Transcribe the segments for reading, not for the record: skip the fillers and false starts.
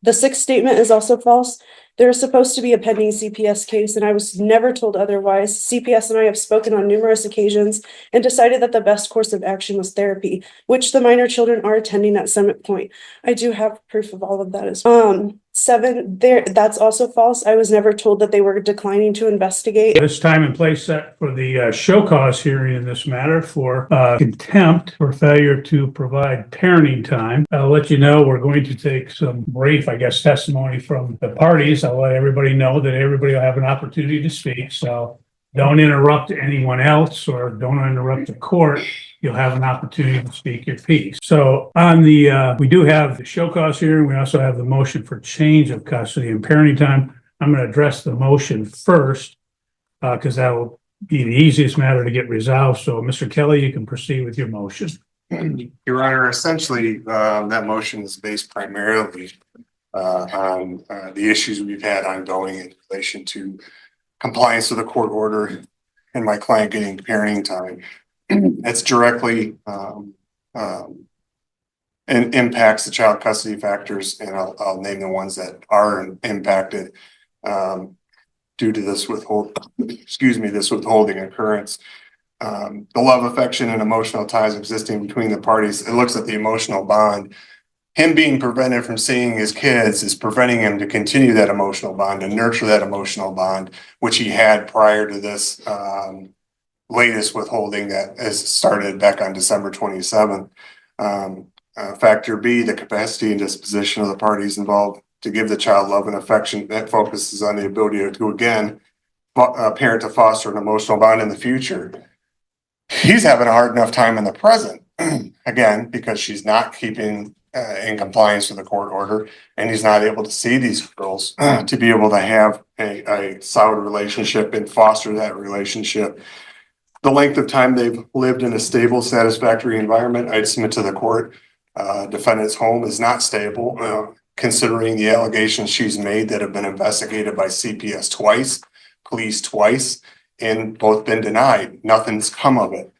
The sixth statement is also false. There is supposed to be a pending CPS case, and I was never told otherwise. CPS and I have spoken on numerous occasions and decided that the best course of action was therapy, which the minor children are attending at Summit Point. I do have proof of all of that as well. Seven, that's also false. I was never told that they were declining to investigate. This time and place set for the show cause hearing in this matter for contempt for failure to provide parenting time. I'll let you know we're going to take some brief, testimony from the parties. I'll let everybody know that everybody will have an opportunity to speak. So don't interrupt anyone else or don't interrupt the court. You'll have an opportunity to speak your piece. So on the, we do have the show cause hearing. We also have the motion for change of custody and parenting time. I'm going to address the motion first because that will be the easiest matter to get resolved. So Mr. Kelly, you can proceed with your motion. Your Honor, essentially, that motion is based primarily on the issues we've had ongoing in relation to compliance with the court order and my client getting parenting time. It's directly and impacts the child custody factors, and I'll name the ones that are impacted due to this withholding occurrence. The love, affection, and emotional ties existing between the parties. It looks at the emotional bond. Him being prevented from seeing his kids is preventing him to continue that emotional bond and nurture that emotional bond, which he had prior to this latest withholding that has started back on December 27th. Factor B, the capacity and disposition of the parties involved to give the child love and affection that focuses on the ability to, again, parent to foster an emotional bond in the future. He's having a hard enough time in the present, again, because she's not keeping in compliance with the court order, and he's not able to see these girls to be able to have a solid relationship and foster that relationship. The length of time they've lived in a stable, satisfactory environment, I'd submit to the court. Defendant's home is not stable, considering the allegations she's made that have been investigated by CPS twice, police twice, and both been denied. Nothing's come of it,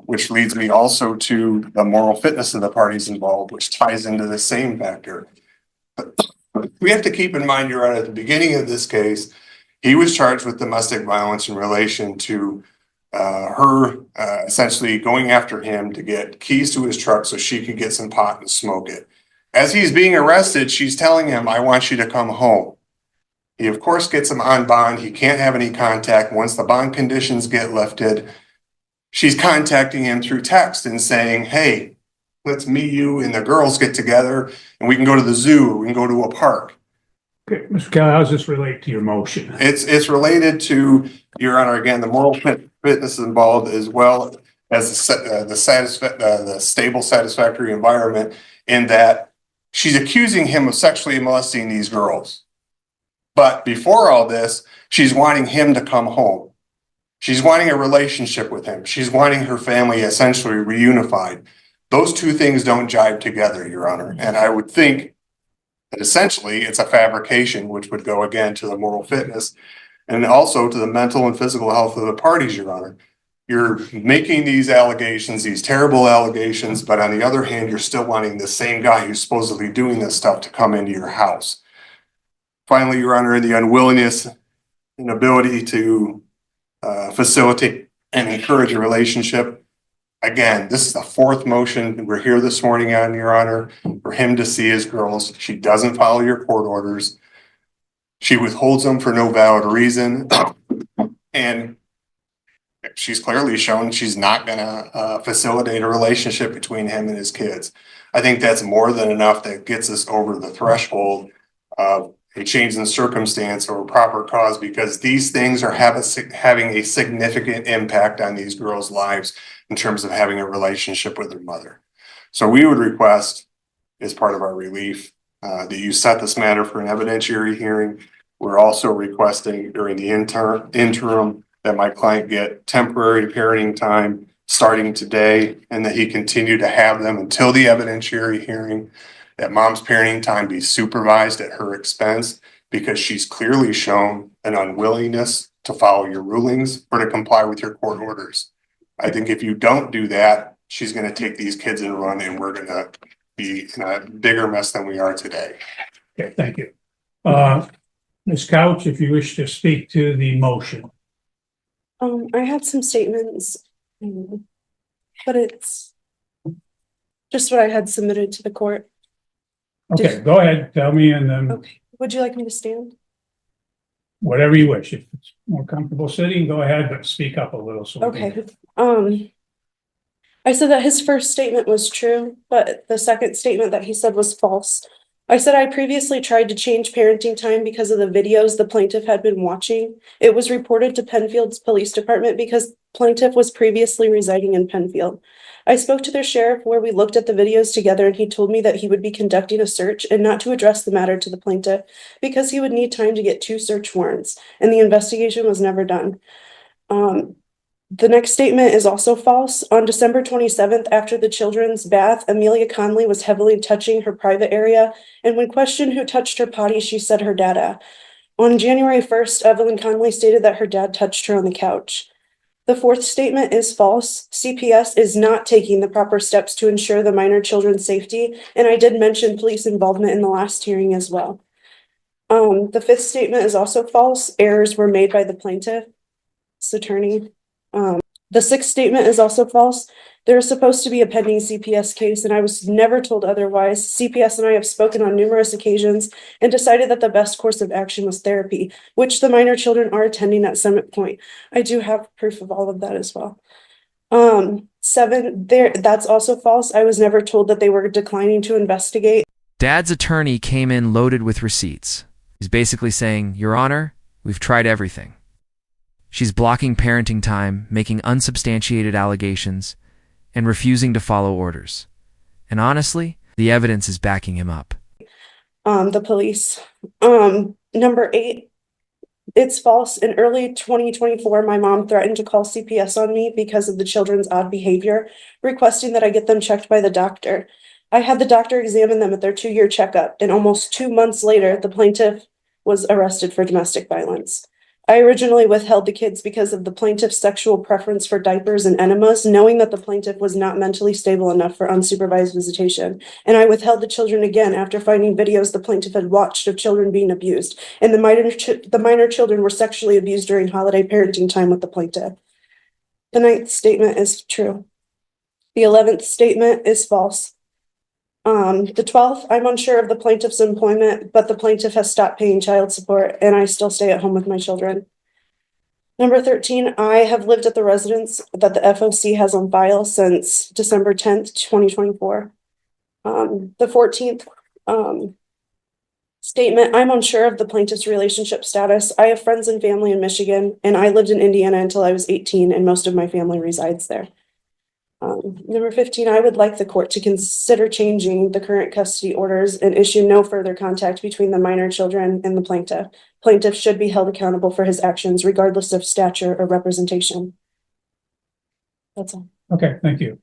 which leads me also to the moral fitness of the parties involved, which ties into the same factor. We have to keep in mind, Your Honor, at the beginning of this case, he was charged with domestic violence in relation to her essentially going after him to get keys to his truck so she could get some pot and smoke it. As he's being arrested, she's telling him, "I want you to come home." He, of course, gets him on bond. He can't have any contact. Once the bond conditions get lifted, she's contacting him through text and saying, "Hey, let's meet you and the girls get together and we can go to the zoo, or we can go to a park." Okay, Mr. Kelly, how does this relate to your motion? It's related to, Your Honor, again, the moral fitness involved, as well as the stable, satisfactory environment, in that she's accusing him of sexually molesting these girls. But before all this, she's wanting him to come home. She's wanting a relationship with him. She's wanting her family essentially reunified. Those two things don't jive together, Your Honor. And I would think that essentially it's a fabrication, which would go again to the moral fitness and also to the mental and physical health of the parties, Your Honor. You're making these allegations, these terrible allegations, but on the other hand, you're still wanting the same guy who's supposedly doing this stuff to come into your house. Finally, Your Honor, the unwillingness and inability to facilitate and encourage a relationship. Again, this is the fourth motion we're here this morning on, Your Honor, for him to see his girls. She doesn't follow your court orders. She withholds them for no valid reason. And she's clearly shown she's not going to facilitate a relationship between him and his kids. I think that's more than enough that gets us over the threshold of a change in circumstance or a proper cause, because these things are having a significant impact on these girls' lives in terms of having a relationship with their mother. So we would request, as part of our relief, that you set this matter for an evidentiary hearing. We're also requesting during the interim that my client get temporary parenting time starting today, and that he continue to have them until the evidentiary hearing, that mom's parenting time be supervised at her expense, because she's clearly shown an unwillingness to follow your rulings or to comply with your court orders. I think if you don't do that, she's going to take these kids and run, and we're going to be in a bigger mess than we are today. Okay, thank you. Ms. Couch, if you wish to speak to the motion. I had some statements, but it's just what I had submitted to the court. Okay, go ahead, tell me, and then Okay, would you like me to stand? whatever you wish. If it's more comfortable sitting, go ahead, but speak up a little. So we can- Okay, I said that his first statement was true, but the second statement that he said was false. I said I previously tried to change parenting time because of the videos the plaintiff had been watching. It was reported to Penfield's police department because plaintiff was previously residing in Penfield. I spoke to their sheriff where we looked at the videos together and he told me that he would be conducting a search and not to address the matter to the plaintiff because he would need time to get 2 search warrants and the investigation was never done. The next statement is also false. On December 27th, after the children's bath, Amelia Conley was heavily touching her private area, and when questioned who touched her potty, she said her dada. On January 1st, Evelyn Conley stated that her dad touched her on the couch. The fourth statement is false. CPS is not taking the proper steps to ensure the minor children's safety, and I did mention police involvement in the last hearing as well. The fifth statement is also false. Errors were made by the plaintiff's attorney. The sixth statement is also false. There is supposed to be a pending CPS case, and I was never told otherwise. CPS and I have spoken on numerous occasions and decided that the best course of action was therapy, which the minor children are attending at Summit Point. I do have proof of all of that as well. That's also false. I was never told that they were declining to investigate. Dad's attorney came in loaded with receipts. He's basically saying, Your Honor, we've tried everything. She's blocking parenting time, making unsubstantiated allegations, and refusing to follow orders. And honestly, the evidence is backing him up. The police. Number 8, it's false. In early 2024, my mom threatened to call CPS on me because of the children's odd behavior, requesting that I get them checked by the doctor. I had the doctor examine them at their 2-year checkup, and almost 2 months later, the plaintiff was arrested for domestic violence. I originally withheld the kids because of the plaintiff's sexual preference for diapers and enemas, knowing that the plaintiff was not mentally stable enough for unsupervised visitation. And I withheld the children again after finding videos the plaintiff had watched of children being abused. And the minor children were sexually abused during holiday parenting time with the plaintiff. The 9th statement is true. The 11th statement is false. The 12th, I'm unsure of the plaintiff's employment, but the plaintiff has stopped paying child support and I still stay at home with my children. Number 13, I have lived at the residence that the FOC has on file since December 10th, 2024. The 14th, statement, I'm unsure of the plaintiff's relationship status. I have friends and family in Michigan and I lived in Indiana until I was 18 and most of my family resides there. Number 15, I would like the court to consider changing the current custody orders and issue no further contact between the minor children and the plaintiff. Plaintiff should be held accountable for his actions regardless of stature or representation. That's all. Okay, thank you.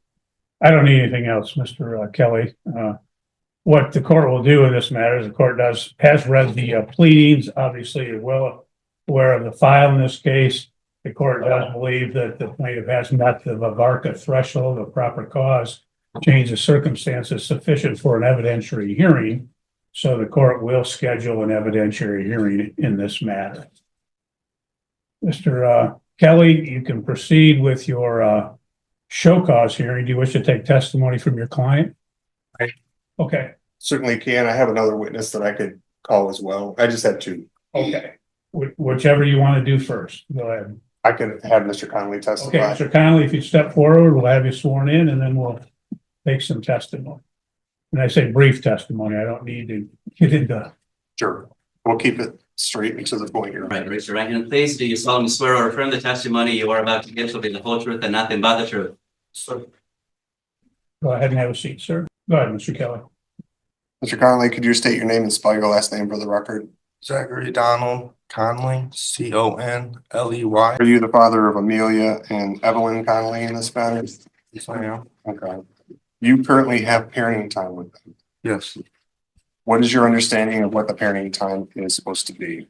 I don't need anything else, Mr. Kelly. What the court will do in this matter is the court has read the pleadings, obviously you're well aware of the file in this case. The court does believe that the plaintiff has met the Vavarka threshold of proper cause, change of circumstances sufficient for an evidentiary hearing. So the court will schedule an evidentiary hearing in this matter. Mr. Kelly, you can proceed with your show cause hearing. Do you wish to take testimony from your client? Right. Okay. Certainly can. I have another witness that I could call as well. I just had 2. Okay. Whichever you want to do first. Go ahead. I could have Mr. Conley Okay, testify. Mr. Connolly, if you step forward, we'll have you sworn in and then we'll take some testimony. And I say brief testimony, I don't need to get into. Sure. We'll keep it straight because of the point here. Right, raise your right hand, please. Do you solemnly swear or affirm the testimony you are about to give shall be the whole truth and nothing but the truth? So, Go ahead and have a seat, sir. Go ahead, Mr. Kelly. Mr. Conley, could you state your name and spell your last name for the record? Zachary Donald Conley, Conley. Are you the father of Amelia and Evelyn Conley in this matter? Yes, I am. Okay. You currently have parenting time with them. Yes, What is your understanding of what the parenting time is supposed to be?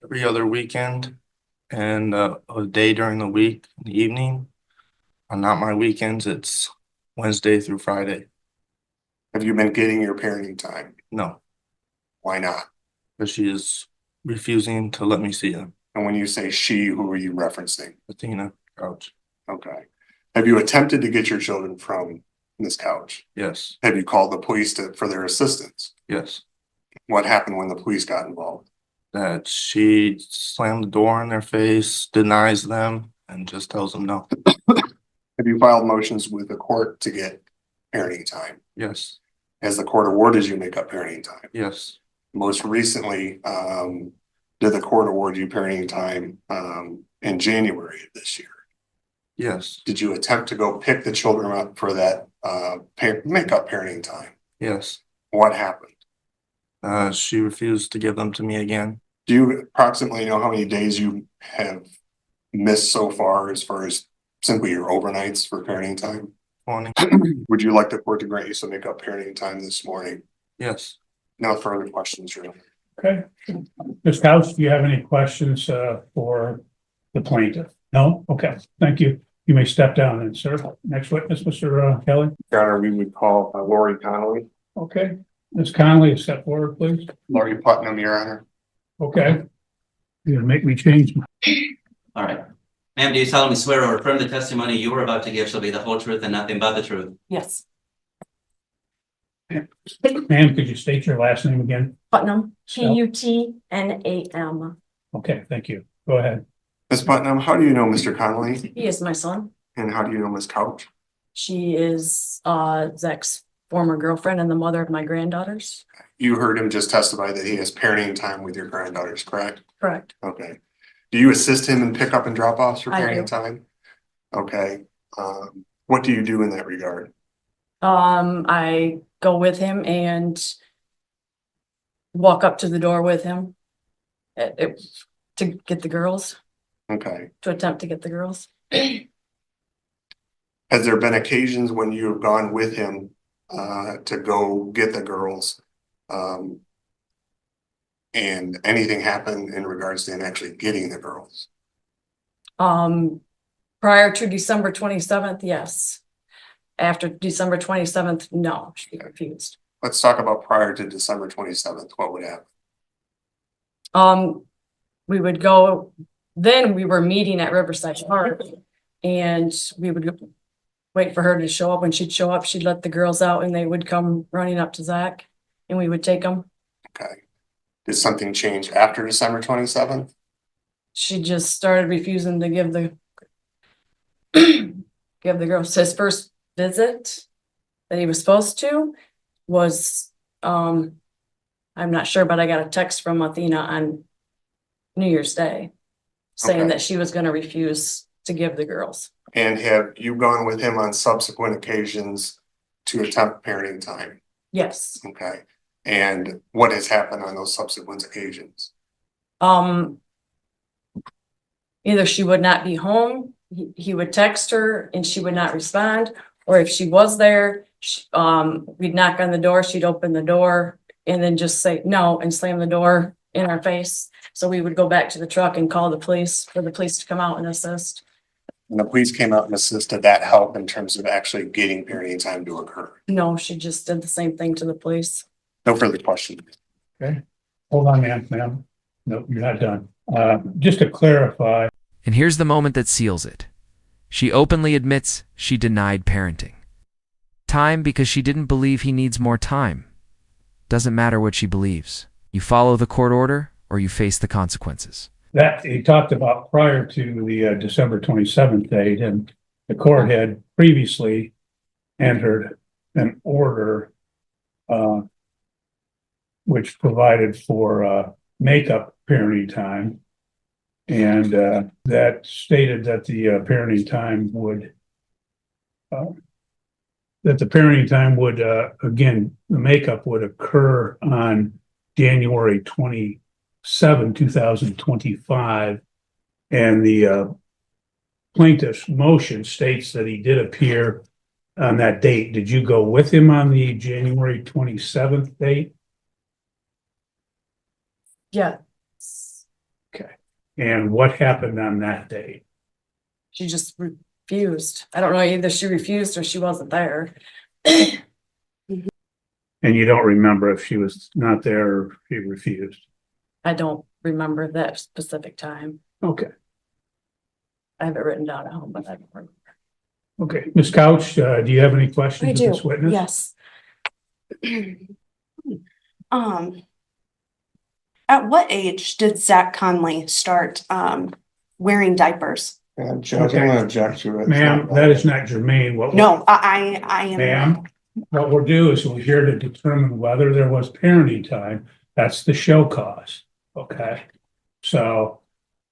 every other weekend and a day during the week, in the evening. On not my weekends, it's Wednesday through Friday. Have you been getting your parenting time? No, Why not? But she is refusing to let me see them. And when you say she, who are you referencing? Athena, couch. Okay. Have you attempted to get your children from this couch? Yes, Have you called the police for their assistance? yes. What happened when the police got involved? That she slammed the door in their face, denies them, and just tells them no. Have you filed motions with the court to get parenting time? Yes, Has the court awarded you make-up parenting time? yes, Most recently, did the court award you parenting time in January of this year? yes, Did you attempt to go pick the children up for that make-up parenting time? yes. What happened? She refused to give them to me again. Do you approximately know how many days you have missed so far as simply your overnights for parenting time? 20. Would you like the court to grant you some make-up parenting time this morning? Yes. No further questions, Your Honor. Okay. Ms. Couch, do you have any questions for the plaintiff? No? Okay, thank you. You may step down then, sir. Next witness, Mr. Kelly. Your Honor, we would call Lori Connolly. Okay. Ms. Connolly, step forward, please. Lori Putnam, Your Honor. Okay. You're gonna make me change. All right. Ma'am, do you solemnly swear or affirm the testimony you are about to give shall be the whole truth and nothing but the truth? Yes. Ma'am, could you state your last name again? Putnam, Spell. Putnam. Okay, thank you. Go ahead. Ms. Putnam, how do you know Mr. Connolly? He is my son. And how do you know Ms. Couch? She is Zach's former girlfriend and the mother of my granddaughters. You heard him just testify that he has parenting time with your granddaughters, correct? Correct. Okay. Do you assist him in pickup and drop offs for I parenting do. time? Okay. What do you do in that regard? I go with him and walk up to the door with him to get the girls, Okay. to attempt to get the girls. Has there been occasions when you have gone with him to go get the girls? And anything happened in regards to him actually getting the girls? Prior to December 27th, yes. After December 27th, no, she refused. Let's talk about prior to December 27th. What would happen? We would go, then we were meeting at Riverside Park and we would wait for her to show up. When she'd show up, she'd let the girls out and they would come running up to Zach and we would take them. Okay. Did something change after December 27th? She just started refusing to give the give the girls. His first visit that he was supposed to was I'm not sure, but I got a text from Athena on New Year's Day saying Okay. that she was going to refuse to give the girls. And have you gone with him on subsequent occasions to attempt parenting time? Yes. Okay. And what has happened on those subsequent occasions? Either she would not be home, he would text her and she would not respond, or if she was there, we'd knock on the door, she'd open the door and then just say no and slam the door in our face. So we would go back to the truck and call the police for the police to come out and assist. And the police came out and assisted that help in terms of actually getting parenting time to occur. No, she just did the same thing to the police. No further questions. Okay. Hold on, ma'am. No, you're not done. Just to clarify. And here's the moment that seals it. She openly admits she denied parenting. Time because she didn't believe he needs more time. Doesn't matter what she believes. You follow the court order or you face the consequences. That he talked about prior to the December 27th date, and the court had previously entered an order which provided for makeup parenting time, and that stated that the parenting time would again, the makeup would occur on January 27, 2025, and the plaintiff's motion states that he did appear on that date. Did you go with him on the January 27th date? Yeah. Okay. And what happened on that date? She just refused. I don't know, either she refused or she wasn't there. And you don't remember if she was not there or if she refused? I don't remember that specific time. Okay, I have it written down at home, but I don't remember. okay. Ms. Couch, do you have any I questions of do, this witness? yes. At what age did Zach Conley start, wearing diapers? And Judge, I'm gonna object to it. Ma'am, that is not germane. No, I am. Ma'am, what we'll do is we're here to determine whether there was parenting time. That's the show cause, okay? So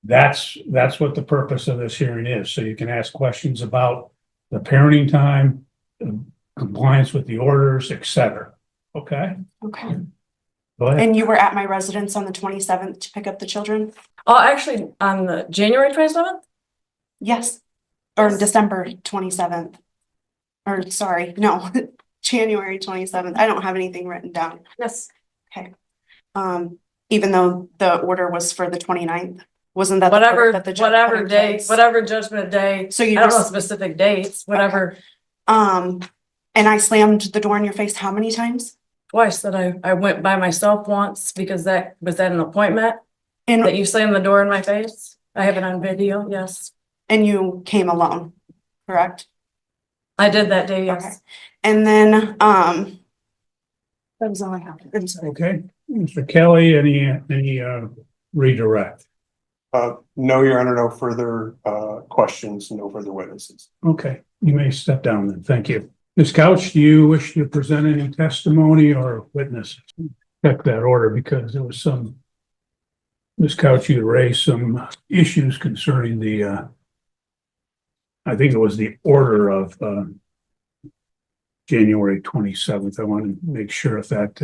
that's what the purpose of this hearing is. So you can ask questions about the parenting time, compliance with the orders, et cetera. Okay? Okay. Go ahead. And you were at my residence on the 27th to pick up the children? Oh, actually, on the January 27th? Yes. Or Yes. December 27th. Or sorry, no, January 27th. I don't have anything written down. Yes. Even though the order was for the 29th, wasn't that the order Whatever, that the judge put whatever in day, place? whatever judgment day. So I you don't know just, specific dates, whatever. and I slammed the door in your face how many times? Twice that I went by myself once because that was at an appointment that And, you slammed the door in my face. I have it on video, yes. and you came alone, correct? I did that day, Okay. yes. And then, that was all I have. I'm sorry. Okay, Mr. Kelly, any redirect? No, Your Honor, no further questions, no further witnesses. Okay, you may step down then. Thank you. Ms. Couch, do you wish to present any testimony or witnesses? Check that order because there was some, Ms. Couch, you raised some issues concerning the, I think it was the order of January 27th. I want to make sure if that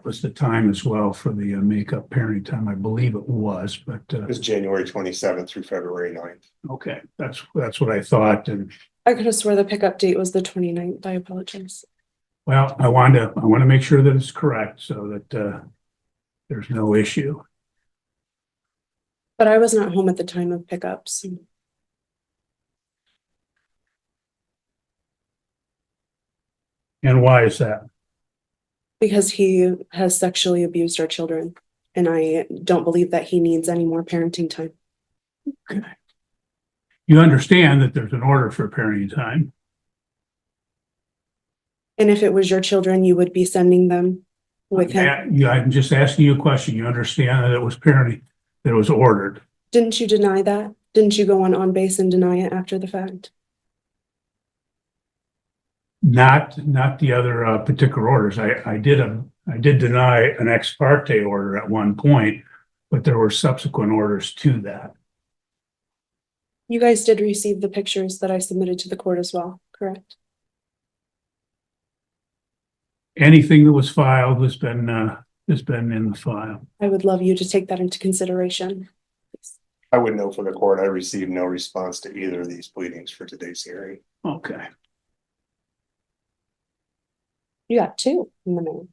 was the time as well for the makeup parenting time. I believe it was, but It was January 27th through February 9th. okay, that's what I thought. And I could have swore the pickup date was the 29th. I apologize. well, I want to make sure that it's correct so that there's no issue. But I was not home at the time of pickups. And why is that? Because he has sexually abused our children. And I don't believe that he needs any more parenting time. Okay. You understand that there's an order for parenting time. And if it was your children, you would be sending them with him. Yeah, I'm just asking you a question. You understand that it was parenting, that it was ordered. Didn't you deny that? Didn't you go on base and deny it after the fact? Not the other particular orders. I did deny an ex parte order at one point, but there were subsequent orders to that. You guys did receive the pictures that I submitted to the court as well, correct? Anything that was filed has been in the file. I would love you to take that into consideration. I would know for the court, I received no response to either of these pleadings for today's hearing. Okay. You got two in the mail.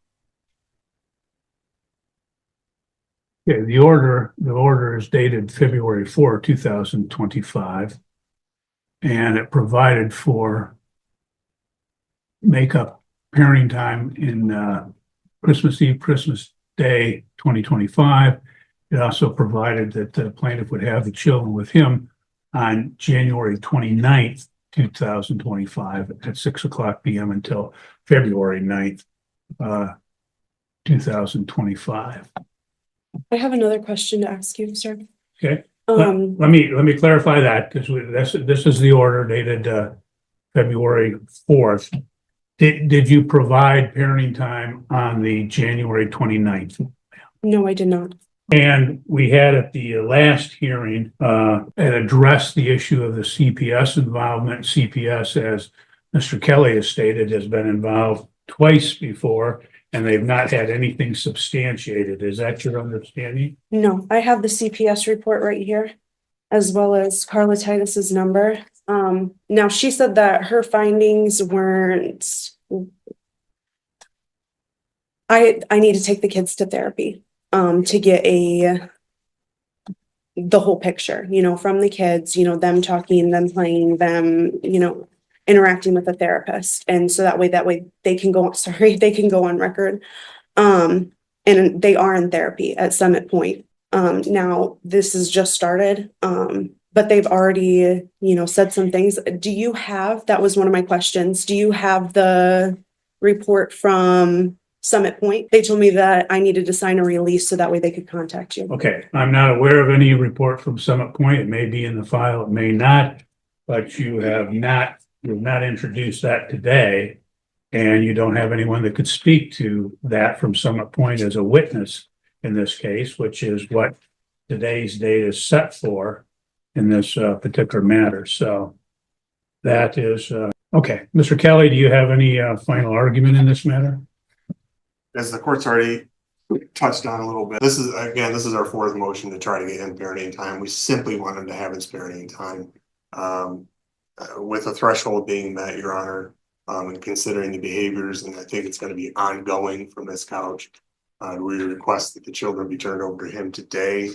Okay, the order is dated February 4, 2025. And it provided for makeup parenting time in Christmas Eve, Christmas Day, 2025. It also provided that the plaintiff would have the children with him on January 29th, 2025 at 6:00 p.m. until February 9th, 2025. I have another question to ask you, sir. Okay. Let me clarify that because this is the order dated February 4th. Did you provide parenting time on the January 29th? No, I did not. And we had at the last hearing and addressed the issue of the CPS involvement. CPS, as Mr. Kelly has stated, has been involved twice before, and they've not had anything substantiated. Is that your understanding? No, I have the CPS report right here, as well as Carla Titus's number. Now she said that her findings weren't. I need to take the kids to therapy, to get the whole picture, from the kids, them talking, them playing, them, interacting with a therapist. And so that way they can go, they can go on record. And they are in therapy at Summit Point. Now this has just started, but they've already, said some things. That was one of my questions. Do you have the report from Summit Point? They told me that I needed to sign a release so that way they could contact you. Okay, I'm not aware of any report from Summit Point. It may be in the file, it may not, but you've not introduced that today. And you don't have anyone that could speak to that from Summit Point as a witness in this case, which is what today's date is set for in this particular matter. So that is, okay. Mr. Kelly, do you have any final argument in this matter? As the court's already touched on a little bit, this is our fourth motion to try to get him parenting time. We simply want him to have his parenting time. With the threshold being met, Your Honor, and considering the behaviors, and I think it's going to be ongoing from this couch. We request that the children be turned over to him today,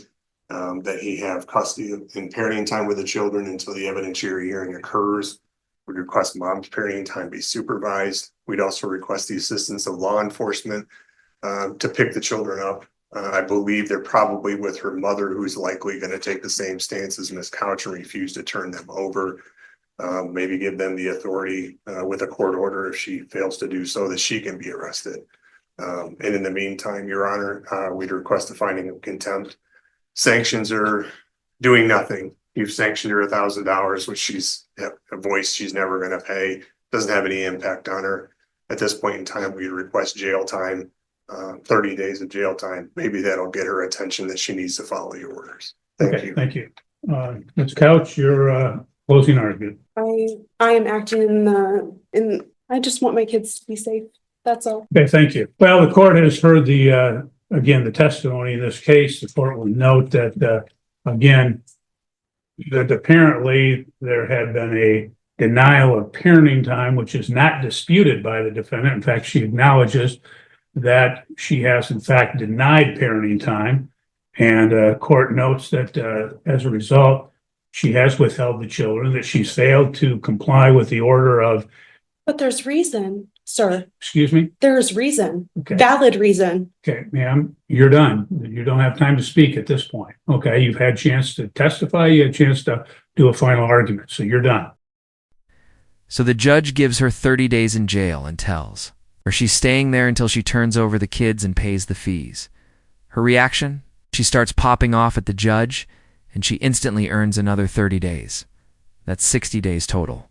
that he have custody and parenting time with the children until the evidentiary hearing occurs. We request mom's parenting time be supervised. We'd also request the assistance of law enforcement to pick the children up. I believe they're probably with her mother, who's likely going to take the same stance as Ms. Couch and refuse to turn them over. Maybe give them the authority with a court order if she fails to do so, that she can be arrested. And in the meantime, Your Honor, we'd request the finding of contempt. Sanctions are doing nothing. You've sanctioned her $1,000, which she's a voice she's never going to pay. Doesn't have any impact on her. At this point in time, we'd request jail time, 30 days of jail time. Maybe that'll get her attention that she needs to follow your orders. Thank you. Thank you. Ms. Couch, your closing argument. I am acting I just want my kids to be safe. That's all. Okay, thank you. Well, the court has heard the testimony in this case. The court will note that, again, that apparently there had been a denial of parenting time, which is not disputed by the defendant. In fact, she acknowledges that she has in fact denied parenting time. And court notes that as a result, she has withheld the children, that she's failed to comply with the order of. But there's reason, sir. Excuse me? There's reason, Okay. valid reason. Okay, ma'am, you're done. You don't have time to speak at this point. Okay, you've had a chance to testify. You had a chance to do a final argument. So you're done. So the judge gives her 30 days in jail and tells her she's staying there until she turns over the kids and pays the fees. Her reaction? She starts popping off at the judge, and she instantly earns another 30 days. That's 60 days total.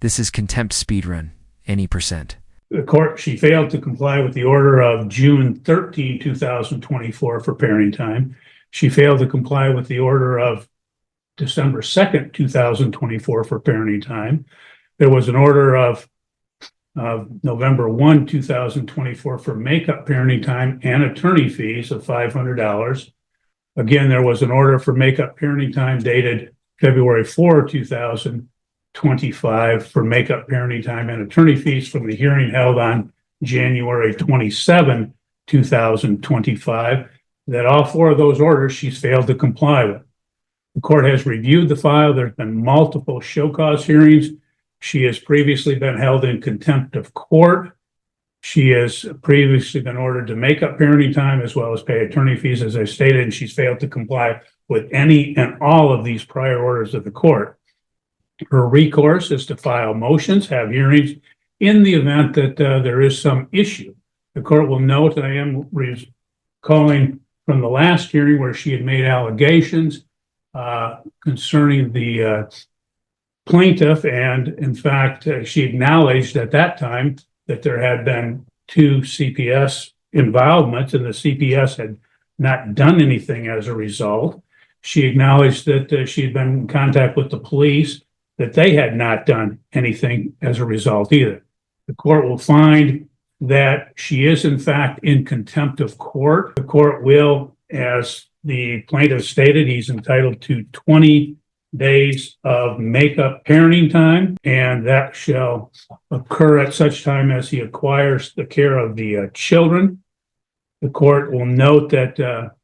This is contempt speedrun, any percent. The court, she failed to comply with the order of June 13, 2024 for parenting time. She failed to comply with the order of December 2nd, 2024 for parenting time. There was an order of November 1, 2024 for makeup parenting time and attorney fees of $500. Again, there was an order for makeup parenting time dated February 4, 2025 for makeup parenting time and attorney fees from the hearing held on January 27, 2025, that all four of those orders she's failed to comply with. The court has reviewed the file. There's been multiple show cause hearings. She has previously been held in contempt of court. She has previously been ordered to make up parenting time as well as pay attorney fees, as I stated, and she's failed to comply with any and all of these prior orders of the court. Her recourse is to file motions, have hearings in the event that there is some issue. The court will note I am recalling from the last hearing where she had made allegations concerning the plaintiff, and in fact, she acknowledged at that time that there had been 2 CPS involvements and the CPS had not done anything as a result. She acknowledged that she had been in contact with the police, that they had not done anything as a result either. The court will find that she is in fact in contempt of court. The court will, as the plaintiff stated, he's entitled to 20 days of makeup parenting time, and that shall occur at such time as he acquires the care of the children. The court will note that,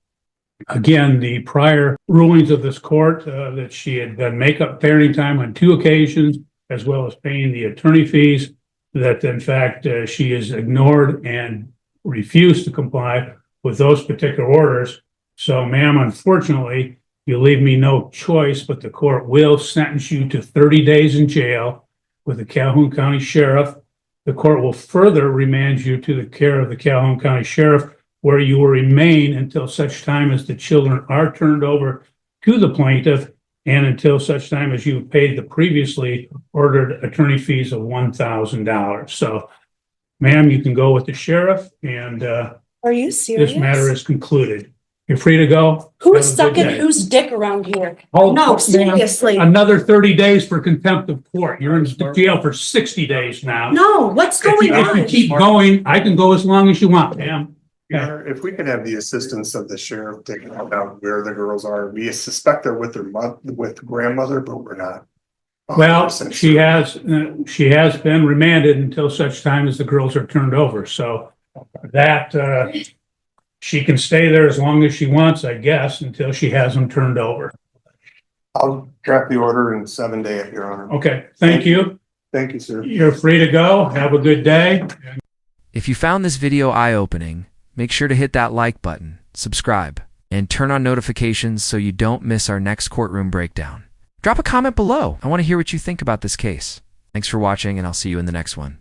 again, the prior rulings of this court, that she had done makeup parenting time on 2 occasions, as well as paying the attorney fees, that in fact, she has ignored and refused to comply with those particular orders. So ma'am, unfortunately, you leave me no choice, but the court will sentence you to 30 days in jail with the Calhoun County Sheriff. The court will further remand you to the care of the Calhoun County Sheriff, where you will remain until such time as the children are turned over to the plaintiff and until such time as you have paid the previously ordered attorney fees of $1,000. So ma'am, you can go with the sheriff, and Are you serious? this matter is concluded. You're free to go. Who's Have a good sucking day. whose dick around here? Oh, No, ma'am, seriously. Another 30 days for contempt of court. You're in jail for 60 days now. No, what's If going you on? keep going, I can go as long as you want, ma'am. Your Honor, if we could have the assistance of the sheriff taking out where the girls are, we suspect they're with their with grandmother, but we're not. Well, 100% she sure. she has been remanded until such time as the girls are turned over. So that, she can stay there as long as she wants, I guess, until she has them turned over. I'll draft the order in 7 days, Your Honor. Okay, thank you. Thank you, sir. You're free to go. Have a good day. If you found this video eye-opening, make sure to hit that like button, subscribe, and turn on notifications so you don't miss our next courtroom breakdown. Drop a comment below. I want to hear what you think about this case. Thanks for watching, and I'll see you in the next one.